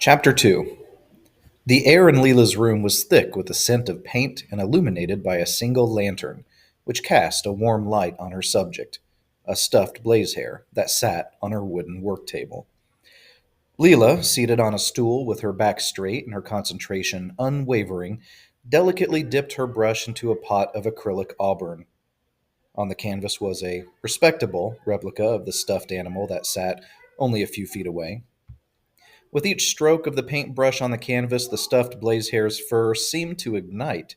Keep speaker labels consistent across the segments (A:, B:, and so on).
A: Chapter 2. The air in Leela's room was thick with the scent of paint and illuminated by a single lantern, which cast a warm light on her subject, a stuffed blaze hare that sat on her wooden work table. Leela, seated on a stool with her back straight and her concentration unwavering, delicately dipped her brush into a pot of acrylic auburn. On the canvas was a respectable replica of the stuffed animal that sat only a few feet away. With each stroke of the paintbrush on the canvas, the stuffed blazehare's fur seemed to ignite,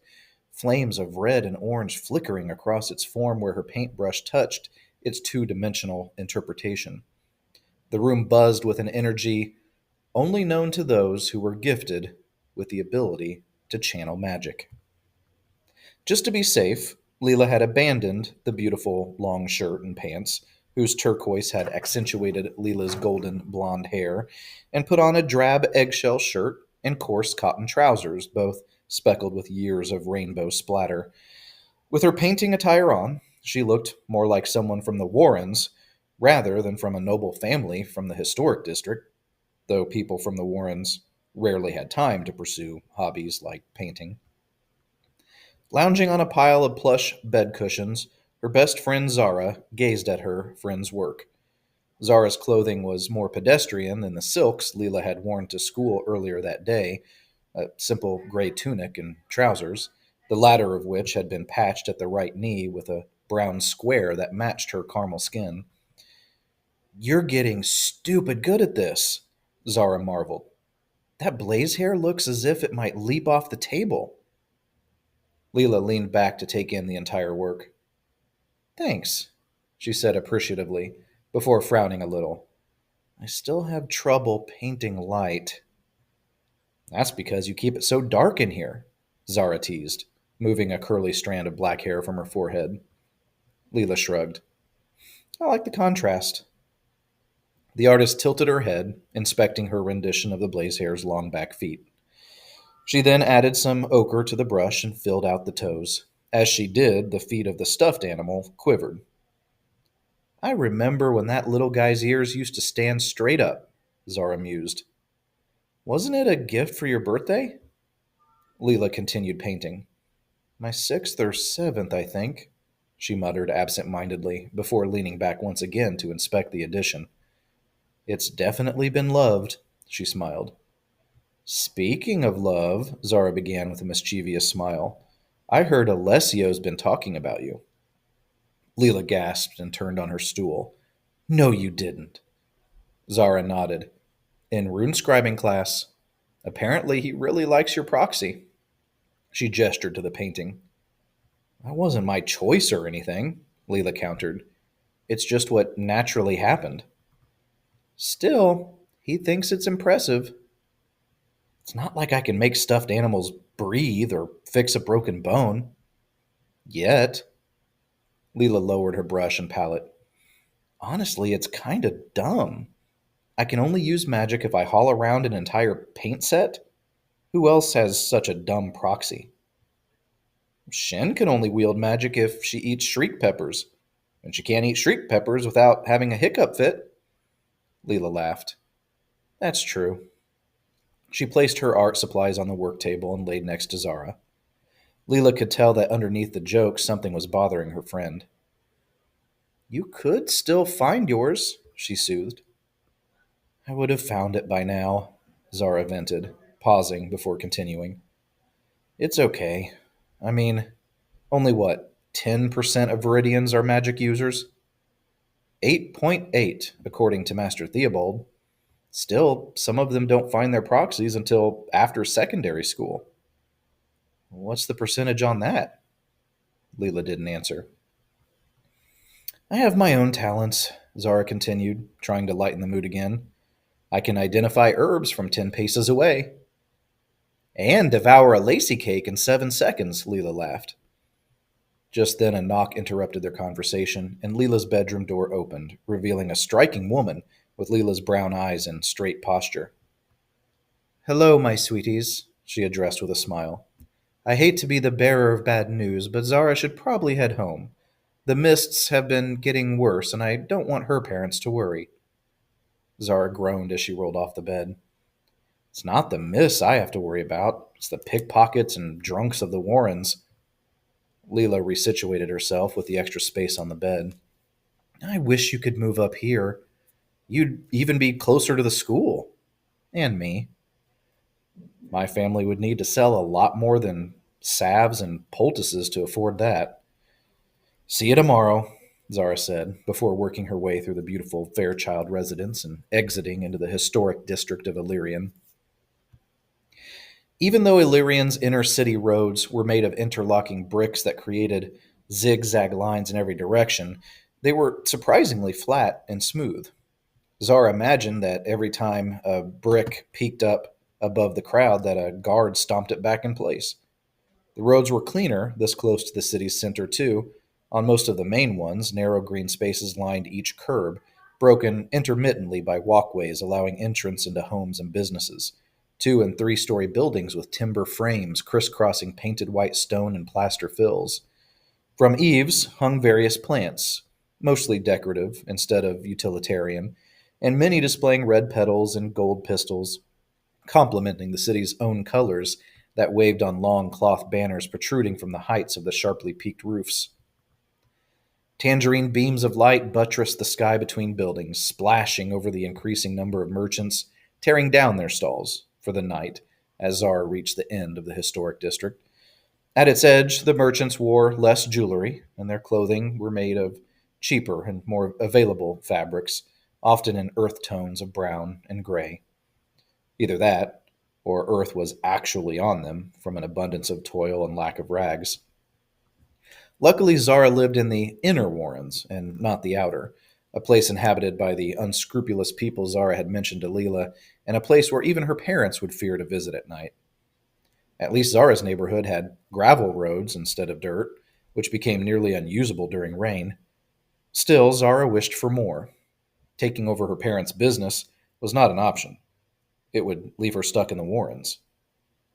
A: flames of red and orange flickering across its form where her paintbrush touched its two-dimensional interpretation. The room buzzed with an energy only known to those who were gifted with the ability to channel magic. Just to be safe, Leela had abandoned the beautiful long shirt and pants, whose turquoise had accentuated Leela's golden blonde hair, and put on a drab eggshell shirt and coarse cotton trousers, both speckled with years of rainbow splatter. With her painting attire on, she looked more like someone from the Warrens rather than from a noble family from the historic district, though people from the Warrens rarely had time to pursue hobbies like painting. Lounging on a pile of plush bed cushions, her best friend Zara gazed at her friend's work. Zara's clothing was more pedestrian than the silks Leela had worn to school earlier that day, a simple gray tunic and trousers, the latter of which had been patched at the right knee with a brown square that matched her caramel skin. "You're getting stupid good at this," Zara marveled. "That blaze hair looks as if it might leap off the table." Leela leaned back to take in the entire work. "Thanks," she said appreciatively, before frowning a little. "I still have trouble painting light." "That's because you keep it so dark in here," Zara teased, moving a curly strand of black hair from her forehead. Leela shrugged. "I like the contrast." The artist tilted her head, inspecting her rendition of the blaze hare's long back feet. She then added some ochre to the brush and filled out the toes. As she did, the feet of the stuffed animal quivered. "I remember when that little guy's ears used to stand straight up," Zara mused. "Wasn't it a gift for your birthday?" Leela continued painting. "My sixth or seventh, I think," she muttered absent-mindedly before leaning back once again to inspect the addition. "It's definitely been loved," she smiled. "Speaking of love," Zara began with a mischievous smile, "I heard Alessio's been talking about you." Leela gasped and turned on her stool. "No, you didn't." Zara nodded. "In rune scribing class. Apparently he really likes your proxy." She gestured to the painting. "That wasn't my choice or anything," Leela countered. "It's just what naturally happened." "Still, he thinks it's impressive." "It's not like I can make stuffed animals breathe or fix a broken bone." "Yet." Leela lowered her brush and palette. "Honestly, it's kinda dumb. I can only use magic if I haul around an entire paint set? Who else has such a dumb proxy?" "Shen can only wield magic if she eats shriek peppers, and she can't eat shriek peppers without having a hiccup fit." Leela laughed. "That's true." She placed her art supplies on the work table and laid next to Zara. Leela could tell that underneath the joke something was bothering her friend. "You could still find yours," she soothed. "I would have found it by now," Zara vented, pausing before continuing. "It's okay. I mean, only what, 10% of Viridians are magic users? 8.8, according to Master Theobald. Still, some of them don't find their proxies until after secondary school." "What's the percentage on that?" Leela didn't answer. "I have my own talents," Zara continued, trying to lighten the mood again. "I can identify herbs from 10 paces away." "And devour a lacy cake in 7 seconds," Leela laughed. Just then a knock interrupted their conversation, and Leela's bedroom door opened, revealing a striking woman with Leela's brown eyes and straight posture. "Hello, my sweeties," she addressed with a smile. "I hate to be the bearer of bad news, but Zara should probably head home. The mists have been getting worse, and I don't want her parents to worry." Zara groaned as she rolled off the bed. It's not the miss I have to worry about. It's the pickpockets and drunks of the Warrens. Leela resituated herself with the extra space on the bed. I wish you could move up here. You'd even be closer to the school. And me. My family would need to sell a lot more than salves and poultices to afford that. See you tomorrow, Zara said, before working her way through the beautiful Fairchild residence and exiting into the historic district of Illyrian. Even though Illyrian's inner city roads were made of interlocking bricks that created zigzag lines in every direction, they were surprisingly flat and smooth. Zara imagined that every time a brick peeked up above the crowd that a guard stomped it back in place. The roads were cleaner this close to the city's center, too. On most of the main ones, narrow green spaces lined each curb, broken intermittently by walkways allowing entrance into homes and businesses. 2 and 3 story buildings with timber frames crisscrossing painted white stone and plaster fills. From eaves hung various plants, mostly decorative instead of utilitarian, and many displaying red petals and gold pistils, complementing the city's own colors that waved on long cloth banners protruding from the heights of the sharply peaked roofs. Tangerine beams of light buttressed the sky between buildings, splashing over the increasing number of merchants tearing down their stalls for the night as Zara reached the end of the historic district. At its edge, the merchants wore less jewelry, and their clothing were made of cheaper and more available fabrics, often in earth tones of brown and gray. Either that, or earth was actually on them from an abundance of toil and lack of rags. Luckily, Zara lived in the inner Warrens and not the outer, a place inhabited by the unscrupulous people Zara had mentioned to Leela, and a place where even her parents would fear to visit at night. At least Zara's neighborhood had gravel roads instead of dirt, which became nearly unusable during rain. Still, Zara wished for more. Taking over her parents' business was not an option. It would leave her stuck in the Warrens.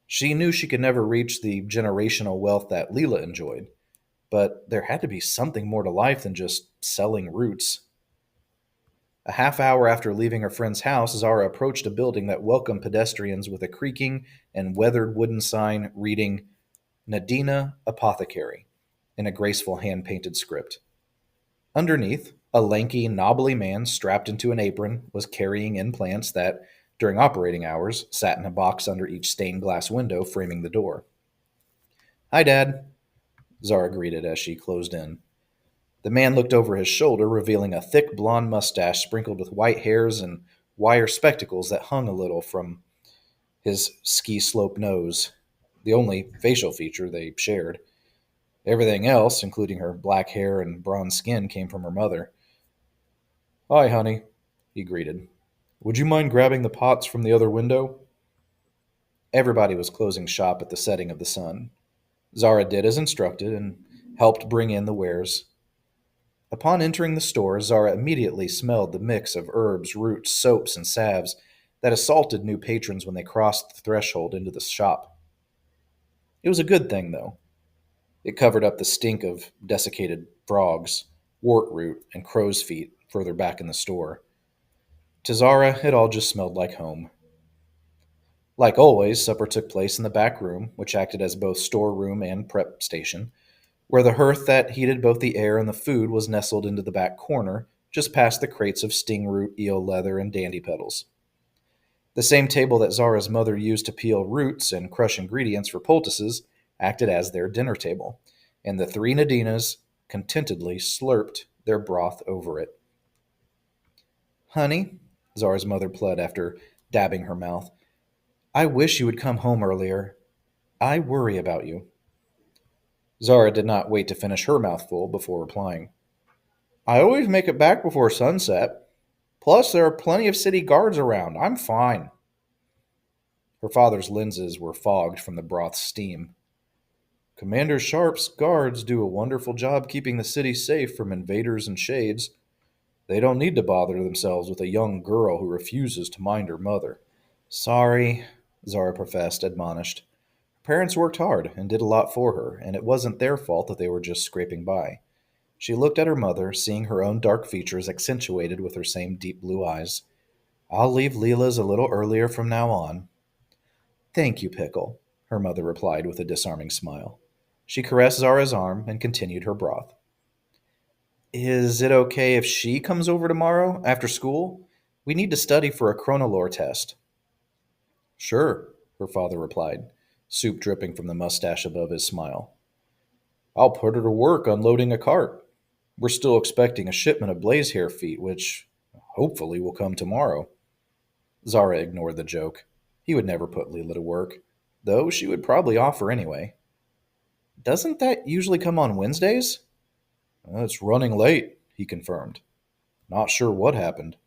A: She knew she could never reach the generational wealth that Leela enjoyed, but there had to be something more to life than just selling roots. A half hour after leaving her friend's house, Zara approached a building that welcomed pedestrians with a creaking and weathered wooden sign reading Nadina Apothecary in a graceful hand painted script. Underneath, a lanky, knobbly man strapped into an apron was carrying in plants that, during operating hours, sat in a box under each stained glass window framing the door. Hi, Dad, Zara greeted as she closed in. The man looked over his shoulder, revealing a thick blond mustache sprinkled with white hairs and wire spectacles that hung a little from his ski slope nose, the only facial feature they shared. Everything else, including her black hair and bronze skin, came from her mother. Hi, honey, he greeted. Would you mind grabbing the pots from the other window? Everybody was closing shop at the setting of the sun. Zara did as instructed and helped bring in the wares. Upon entering the store, Zara immediately smelled the mix of herbs, roots, soaps, and salves that assaulted new patrons when they crossed the threshold into the shop. It was a good thing, though. It covered up the stink of desiccated frogs, wart root, and crow's feet further back in the store. To Zara, it all just smelled like home. Like always, supper took place in the back room, which acted as both storeroom and prep station, where the hearth that heated both the air and the food was nestled into the back corner, just past the crates of stingroot, eel leather, and dandy petals. The same table that Zara's mother used to peel roots and crush ingredients for poultices acted as their dinner table, and the three Nadinas contentedly slurped their broth over it. Honey, Zara's mother pled after dabbing her mouth, I wish you would come home earlier. I worry about you. Zara did not wait to finish her mouthful before replying. I always make it back before sunset. Plus, there are plenty of city guards around. I'm fine. Her father's lenses were fogged from the broth's steam. Commander Sharp's guards do a wonderful job keeping the city safe from invaders and shades. They don't need to bother themselves with a young girl who refuses to mind her mother. Sorry, Zara professed, admonished. Her parents worked hard and did a lot for her, and it wasn't their fault that they were just scraping by. She looked at her mother, seeing her own dark features accentuated with her same deep blue eyes. I'll leave Leela's a little earlier from now on. Thank you, Pickle, her mother replied with a disarming smile. She caressed Zara's arm and continued her broth. Is it okay if she comes over tomorrow after school? We need to study for a chronolore test. Sure, her father replied, soup dripping from the mustache above his smile. I'll put her to work unloading a cart. We're still expecting a shipment of blaze hair feet, which hopefully will come tomorrow. Zara ignored the joke. He would never put Leela to work, though she would probably offer anyway. Doesn't that usually come on Wednesdays? It's running late, he confirmed. Not sure what happened.